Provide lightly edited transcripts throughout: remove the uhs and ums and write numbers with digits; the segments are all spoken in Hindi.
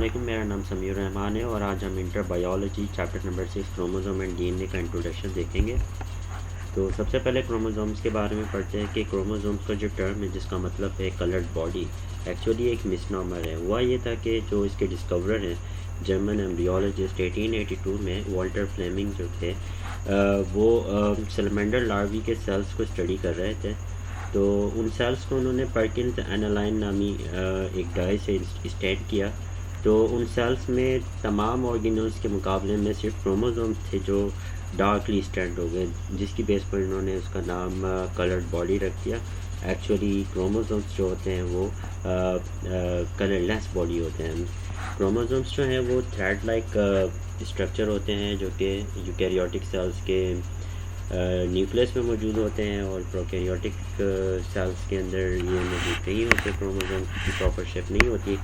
वालेकुम, मेरा नाम समीर रहमान है और आज हम inter biology chapter number 6 chromosome and DNA का इंट्रोडक्शन देखेंगे। तो सबसे पहले क्रोमोसोम्स के बारे में पढ़ते हैं कि क्रोमोसोम्स का जो टर्म है जिसका मतलब है कलर्ड बॉडी, एक्चुअली एक मिसनॉमर है। हुआ ये था कि जो इसके डिस्कवरर हैं जर्मन एम्ब्रियोलॉजिस्ट 1882 में वॉल्टर फ्लेमिंग जो थे वो सैलमेंडर लार्वी के सेल्स को स्टडी कर रहे थे। तो उन सेल्स को उन्होंने पर्किंस एनालाइन नामी एक डाई से स्टैंड किया। तो उन सेल्स में तमाम ऑर्गेनल्स के मुकाबले में सिर्फ क्रोमोसोम्स थे जो डार्कली स्टैंड हो गए, जिसकी बेस पर इन्होंने उसका नाम कलर्ड बॉडी रख दिया। एक्चुअली क्रोमोसोम्स जो होते हैं वो कलरलेस बॉडी होते हैं। क्रोमोसोम्स जो हैं वो थ्रेड लाइक स्ट्रक्चर होते हैं जो कि यूकैरियोटिक सेल्स के न्यूक्लियस में मौजूद होते हैं और प्रोकैरियोटिक सेल्स के अंदर ये मौजूद नहीं होते। क्रोमोसोम की प्रॉपर शेप नहीं होती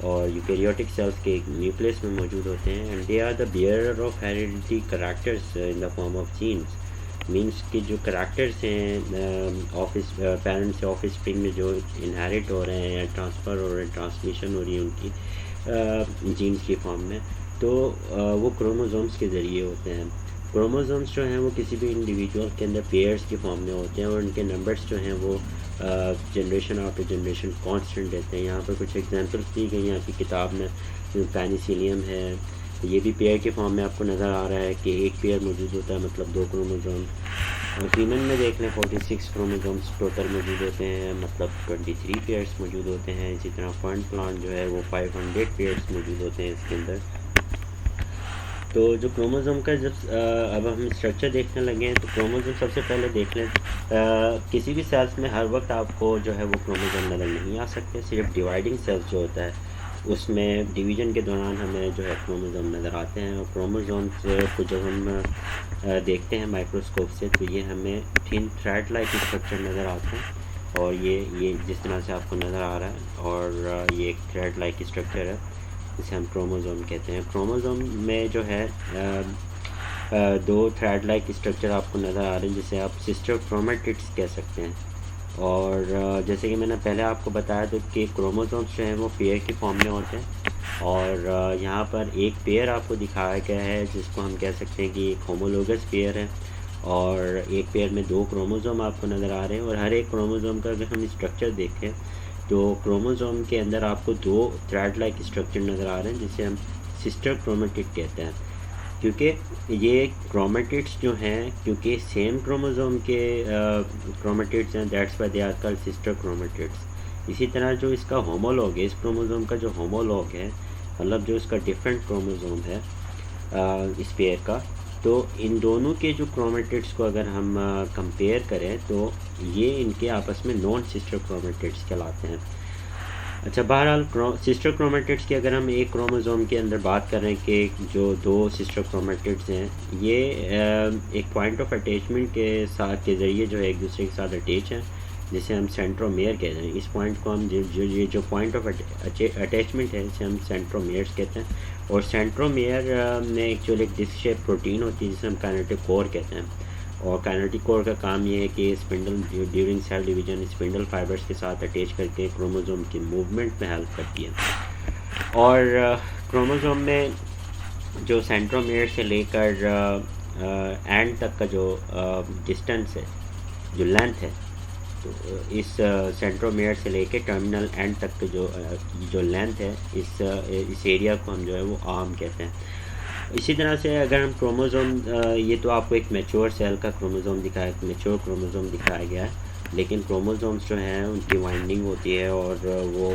और यूकैरियोटिक सेल्स के न्यूक्लियस में मौजूद होते हैं। And they are the bearer of heredity characters in the form of genes. Means कि जो करैक्टर्स हैं ऑफिस पेरेंट्स से ऑफिस स्प्रिंग में जो इनहेरिट हो रहे हैं या ट्रांसफ़र हो रहे हैं, ट्रांसमिशन हो रही है उनकी जीन्स की फॉर्म में, तो वो क्रोमोसोम्स के ज़रिए होते हैं। क्रोमोसोम्स जो हैं वो किसी भी इंडिविजुअल के अंदर पेयर्स की फॉर्म में होते हैं और उनके नंबर्स जो हैं वो जनरेशन आफ्टर जनरेशन कांस्टेंट रहते हैं। यहाँ पर कुछ एग्जांपल्स दी गई हैं आपकी किताब में। पेनिसिलियम है, ये भी पेयर के फॉर्म में आपको नज़र आ रहा है कि एक पेयर मौजूद होता है, मतलब 2 क्रोमोसोम। और फीमेल में देख लें 46 क्रोमोसोम्स टोटल मौजूद होते हैं, मतलब 23 पेयर्स मौजूद होते हैं। इसी तरह फर्न प्लांट जो है वो 500 पेयर्स मौजूद होते हैं इसके अंदर। तो जो क्रोमोसोम का जब अब हम स्ट्रक्चर देखने लगे हैं तो क्रोमोसोम सबसे पहले देख लें। किसी भी सेल्स में हर वक्त आपको जो है वो क्रोमोसोम नज़र नहीं आ सकते, सिर्फ डिवाइडिंग सेल्स जो होता है उसमें डिवीज़न के दौरान हमें जो है क्रोमोसोम नज़र आते हैं। और क्रोमोसोम्स को जब हम देखते हैं माइक्रोस्कोप से तो ये हमें थिन थ्रेड लाइक स्ट्रक्चर नज़र आते हैं और ये जिस तरह से आपको नज़र आ रहा है और ये एक थ्रेड लाइक स्ट्रक्चर है जिसे हम क्रोमोसोम कहते हैं। क्रोमोसोम में जो है 2 थ्रेड लाइक स्ट्रक्चर आपको नज़र आ रहे हैं जिसे आप सिस्टर क्रोमेटिड्स कह सकते हैं। और जैसे कि मैंने पहले आपको बताया था कि क्रोमोसोम्स जो हैं वो पेयर की फॉर्म में होते हैं और यहाँ पर एक पेयर आपको दिखाया गया है जिसको हम कह सकते हैं कि एक होमोलोगस पेयर है और एक पेयर में 2 क्रोमोसोम आपको नज़र आ रहे हैं। और हर एक क्रोमोसोम का अगर हम स्ट्रक्चर देखें तो क्रोमोसोम के अंदर आपको 2 थ्रेड लाइक स्ट्रक्चर नज़र आ रहे हैं जिसे हम सिस्टर क्रोमेटिड कहते हैं। क्योंकि ये क्रोमेटिड्स जो हैं क्योंकि सेम क्रोमोसोम के क्रोमेटिड्स हैं, that's why they are called sister chromatids. इसी तरह जो इसका होमोलॉग है, इस क्रोमोसोम का जो होमोलॉग है मतलब जो इसका डिफरेंट क्रोमोसोम है इस पेयर का, तो इन दोनों के जो क्रोमेटिड्स को अगर हम कंपेयर करें तो ये इनके आपस में नॉन सिस्टर क्रोमेटिड्स कहलाते हैं। अच्छा, बहरहाल सिस्टर क्रोमेटिड्स की अगर हम एक क्रोमोसोम के अंदर बात करें कि जो 2 सिस्टर क्रोमेटिड्स हैं ये एक पॉइंट ऑफ अटैचमेंट के ज़रिए जो है एक दूसरे के साथ अटैच हैं जिसे हम सेंट्रोमेयर कहते हैं। इस पॉइंट को हम जो पॉइंट ऑफ अटैचमेंट है इसे हम सेंट्रोमेयर्स कहते हैं। और सेंट्रोमेयर में एक्चुअली एक डिस्क शेप प्रोटीन होती है जिसे हम काइनेटिक कोर कहते हैं। और काइनेटिक कोर का काम ये है कि spindle during cell division spindle fibres के साथ अटैच करके क्रोमोसोम की मूवमेंट में हेल्प करती है। और क्रोमोसोम में जो सेंट्रोमेयर से लेकर एंड तक का जो डिस्टेंस है, जो लेंथ है, तो इस सेंट्रोमेयर से लेके टर्मिनल एंड तक के जो लेंथ है इस एरिया को हम जो है वो आर्म कहते हैं। इसी तरह से अगर हम क्रोमोसोम ये तो आपको एक मैच्योर सेल का क्रोमोसोम दिखाया, मैच्योर क्रोमोसोम दिखाया गया है, लेकिन क्रोमोसोम्स जो हैं उनकी वाइंडिंग होती है और वो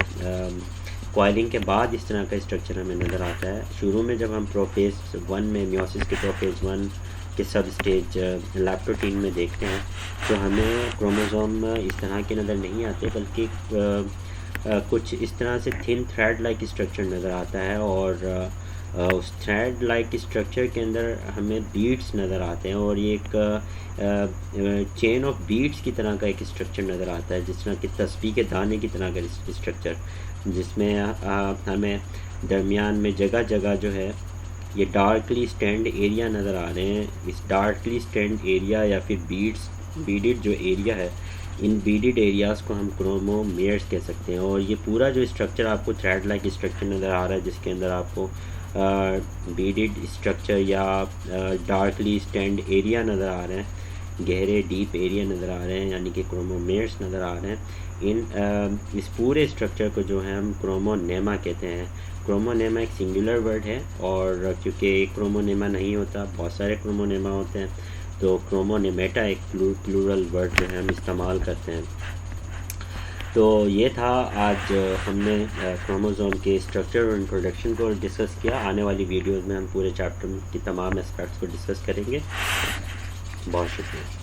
कॉइलिंग के बाद इस तरह का स्ट्रक्चर हमें नज़र आता है। शुरू में जब हम प्रोफेज 1 में मियोसिस के प्रोफेज 1 के सब स्टेज लैप्टोटीन में देखते हैं तो हमें क्रोमोसोम इस तरह के नज़र नहीं आते बल्कि कुछ इस तरह से थिन थ्रेड लाइक स्ट्रक्चर नज़र आता है और उस थ्रेड लाइक स्ट्रक्चर के अंदर हमें बीड्स नज़र आते हैं और ये एक चेन ऑफ बीड्स की तरह का एक स्ट्रक्चर नज़र आता है, जिस तरह की तस्बीह के दाने की तरह का स्ट्रक्चर, जिसमें हमें दरमियान में जगह जगह जो है ये डार्कली स्टैंड एरिया नज़र आ रहे हैं। इस डार्कली स्टैंड एरिया या फिर बीडेड जो एरिया है इन बीडेड एरियाज़ को हम क्रोमोमेयर्स कह सकते हैं। और ये पूरा जो स्ट्रक्चर आपको थ्रेड लाइक स्ट्रक्चर नज़र आ रहा है, जिसके अंदर आपको बीडेड स्ट्रक्चर या डार्कली स्टैंड एरिया नज़र आ रहे हैं, गहरे डीप एरिया नज़र आ रहे हैं, यानी कि क्रोमोमेयर्स नज़र आ रहे हैं। इस पूरे स्ट्रक्चर को जो है हम क्रोमोनेमा कहते हैं। क्रोमोनेमा एक सिंगुलर वर्ड है, और क्योंकि एक क्रोमोनेमा नहीं होता, बहुत सारे क्रोमोनेमा होते हैं, तो क्रोमोनेमेटा एक प्लूरल वर्ड जो है हम इस्तेमाल करते हैं। तो ये था आज हमने क्रोमोसोम के स्ट्रक्चर और इंट्रोडक्शन को डिस्कस किया। आने वाली वीडियोज़ में हम पूरे चैप्टर की तमाम एस्पेक्ट्स को डिस्कस करेंगे। बहुत शुक्रिया।